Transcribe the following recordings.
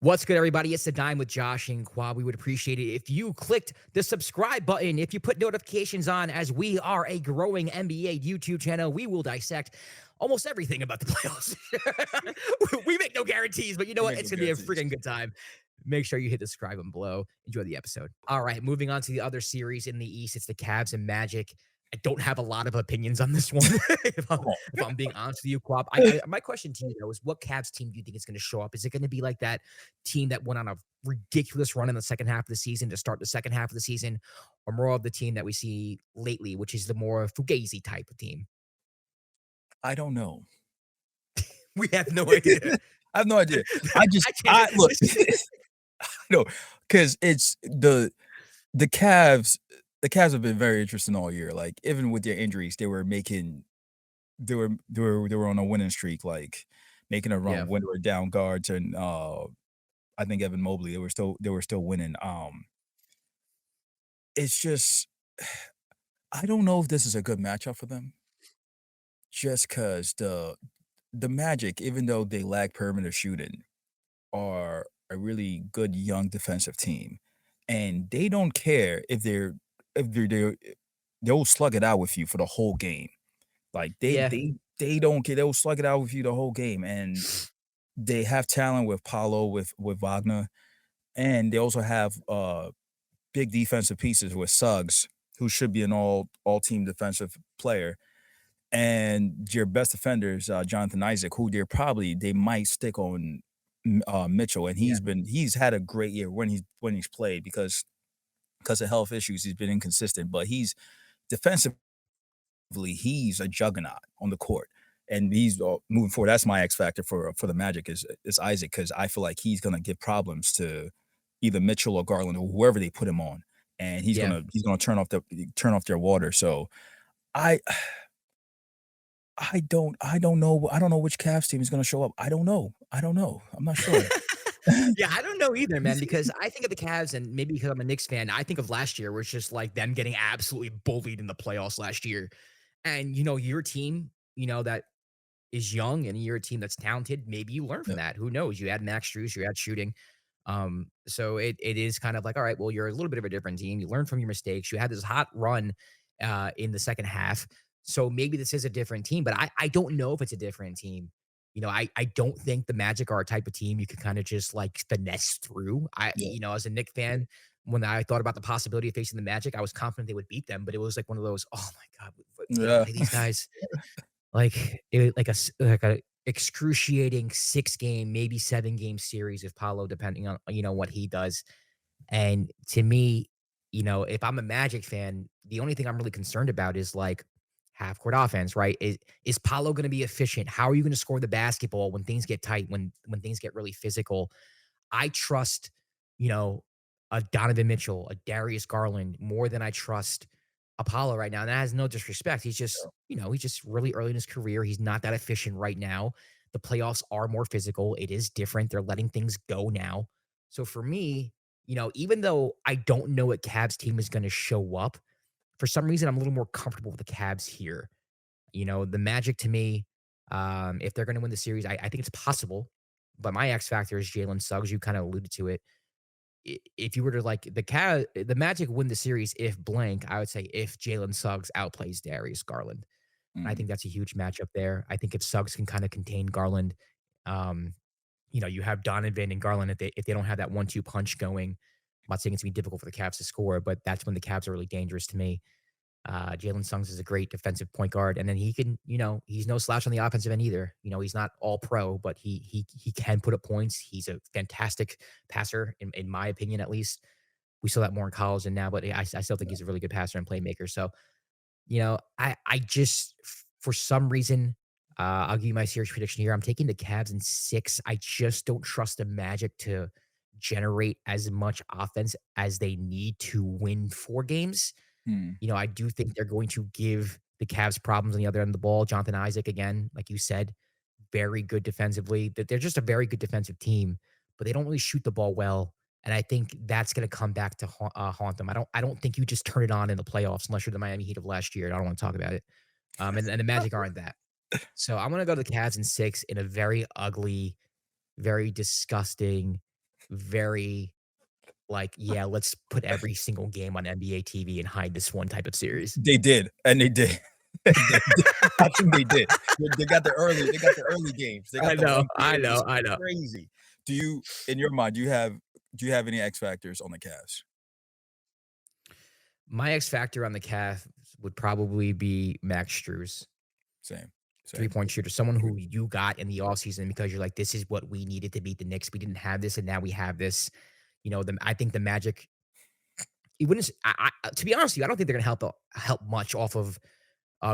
What's good, everybody? It's the Dime with Josh and Kwab. We would appreciate it if you clicked the subscribe button, if you put notifications on, as we are a growing NBA YouTube channel. We will dissect almost everything about the playoffs. We make no guarantees, but you know You what? make It's no going to be a guarantees. freaking good time. Make sure you hit the subscribe button below. Enjoy the episode. All right, moving on to the other series in the East. It's the Cavs and Magic. I don't have a lot of opinions on this one, Come on. if I'm being honest with you, Kwab. My question to you, though, is what Cavs team do you think is going to show up? Is it going to be like that team that went on a ridiculous run in the second half of the season to start the second half of the season, or more of the team that we see lately, which is the more Fugazi type of team? I don't know. We have no idea. I have no idea. I just I can't. I look, no, because it's the Cavs the Cavs have been very interesting all year. Like, even with their injuries, they were on a winning streak, like, making a Yeah, run when they were down guards and, I think Evan Mobley, they were still winning. It's just I don't know if this is a good matchup for them just because the Magic, even though they lack perimeter shooting, are a really good young defensive team, and they don't care if they'll slug it out with you for the whole game. Like, yeah, they don't care. They'll slug it out with you the whole game, and they have talent with Paolo, with Wagner, and they also have big defensive pieces with Suggs, who should be an all team defensive player, and your best defenders, Jonathan Isaac, who they might stick on Mitchell, and yeah, he's had a great year when he's played because of health issues. He's been inconsistent, but he's defensively he's a juggernaut on the court, and he's moving forward. That's my X factor for the Magic is Isaac, because I feel like he's gonna give problems to either Mitchell or Garland or whoever they put him on, and yeah. he's gonna turn off their water. So I I don't know which Cavs team is gonna show up. I don't know. I'm not sure. Yeah, I don't know either, man, because I think of the Cavs, and maybe because I'm a Knicks fan, I think of last year where it's just like them getting absolutely bullied in the playoffs last year. And, your team, that is young and you're a team that's talented, maybe you learn from Yeah, that. Who knows? You had Max Strus, you had shooting. So it is kind of like, all right, well, you're a little bit of a different team. You learn from your mistakes. You had this hot run in the second half. So maybe this is a different team, but I don't know if it's a different team. I don't think the Magic are a type of team you could kind of just like finesse through. yeah, As a Nick fan, when I thought about the possibility of facing the Magic, I was confident they would beat them, but it was like one of those, oh my God, we got to yeah, play these guys like, like a excruciating 6-game, maybe 7-game series if Paolo, depending on, what he does. And to me, if I'm a Magic fan, the only thing I'm really concerned about is, like, half court offense, right? Is Paolo gonna be efficient? How are you gonna score the basketball when things get tight, when things get really physical? I trust, you know, a Donovan Mitchell, a Darius Garland more than I trust Apollo right now. And that has no disrespect. He's just really early in his career. He's not that efficient right now. The playoffs are more physical. It is different. They're letting things go now. So for me, even though I don't know what Cavs team is going to show up, for some reason I'm a little more comfortable with the Cavs here. The Magic to me, if they're going to win the series, I think it's possible. But my X factor is Jalen Suggs. You kind of alluded to it. If you were to like the Magic win the series if blank, I would say if Jalen Suggs outplays Darius Garland. I mhm, think that's a huge matchup there. I think if Suggs can kind of contain Garland, um, you have Donovan and Garland if they don't have that 1-2 punch going. I'm not saying it's gonna be difficult for the Cavs to score, but that's when the Cavs are really dangerous to me. Jalen Suggs is a great defensive point guard, and then he can, he's no slouch on the offensive end either. He's not all pro, but he can put up points. He's a fantastic passer, in my opinion, at least. We saw that more in college than now, but I still think yeah. he's a really good passer and playmaker. So, I just for some reason, I'll give you my series prediction here. I'm taking the Cavs in 6. I just don't trust the Magic to generate as much offense as they need to win 4 games. Hmm, I do think they're going to give the Cavs problems on the other end of the ball. Jonathan Isaac, again, like you said, very good defensively. They're just a very good defensive team, but they don't really shoot the ball well. And I think that's going to come back to haunt them. I don't think you just turn it on in the playoffs unless you're the Miami Heat of last year. I don't want to talk about it. And the Magic aren't that. So I'm going to go to the Cavs in 6 in a very ugly, very disgusting. very like, "Yeah, let's put every single game on NBA TV and hide this one type of series." They did, and they did. They did. I think they did. They got the early games. They I got the know, 1 I series, know, I know. crazy. Do you in your mind, do you have any X factors on the Cavs? My X factor on the Cavs would probably be Max Strus, Same, same. three-point shooter, someone who you got in the offseason because you're like, "This is what we needed to beat the Knicks. We didn't have this, and now we have this." I think the Magic it wouldn't to be honest with you, I don't think they're gonna help much off of,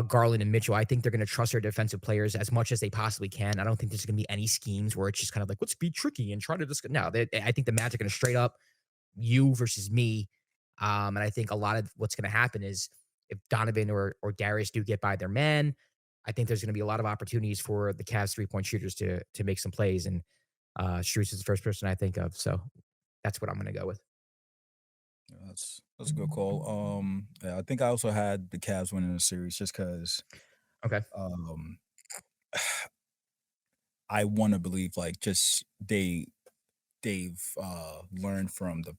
Garland and Mitchell. I think they're gonna trust their defensive players as much as they possibly can. I don't think there's gonna be any schemes where it's just kind of like, "Let's be tricky and try to just" no, I think the Magic are gonna straight up you versus me. And I think a lot of what's going to happen is if Donovan or Darius do get by their man, I think there's going to be a lot of opportunities for the Cavs 3-point shooters to make some plays. And Strus is the first person I think of. So that's what I'm going to go with. Yeah, that's a good call. Yeah, I think I also had the Cavs winning the series just because Okay. um, I wanna believe, like, just they've learned from the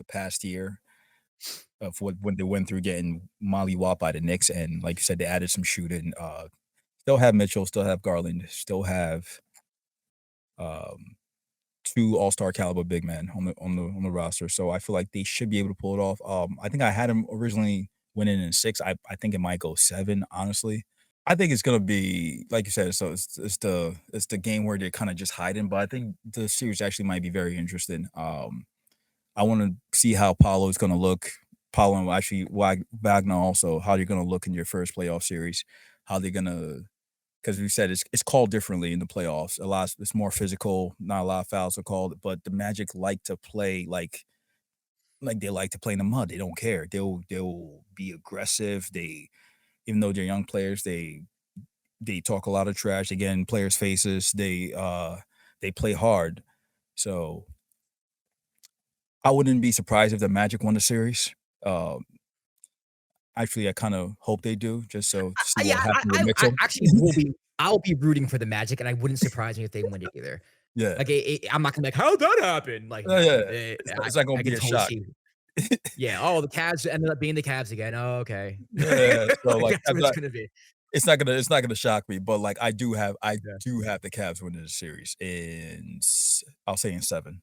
past year of what when they went through getting mollywopped by the Knicks, and like you said, they added some shooting, still have Mitchell, still have Garland, still have, um, 2 all-star caliber big men on the roster, so I feel like they should be able to pull it off. I think I had 'em originally winning in 6. I think it might go 7, honestly. I think it's gonna be like you said, so it's the game where they're kinda just hiding, but I think the series actually might be very interesting. I wanna see how Paolo is gonna look. Paolo and actually Wagner also, how you're gonna look in your first playoff series, how they're gonna 'cause we said it's called differently in the playoffs. A lot it's more physical, not a lot of fouls are called, but the Magic like to play like they like to play in the mud. They don't care. They'll be aggressive. They even though they're young players, they talk a lot of trash. They get in players' faces. They play hard. So I wouldn't be surprised if the Magic won the series. Um, actually, I kind of hope they do, just so to see Yeah, what happened with I Mitchell. actually will be. I'll be rooting for the Magic, and I wouldn't surprise me if they win it either. Yeah, Like, I'm not gonna be like, "How'd that happen?" Like, yeah, no, yeah. It's not gonna I can be a totally shock. see. Yeah. Oh, the Cavs ended up being the Cavs again. Oh, okay. Yeah, so Like, like that's what it's gonna be. it's not gonna shock me, but like I Yeah. do have the Cavs winning the series in I'll say in 7.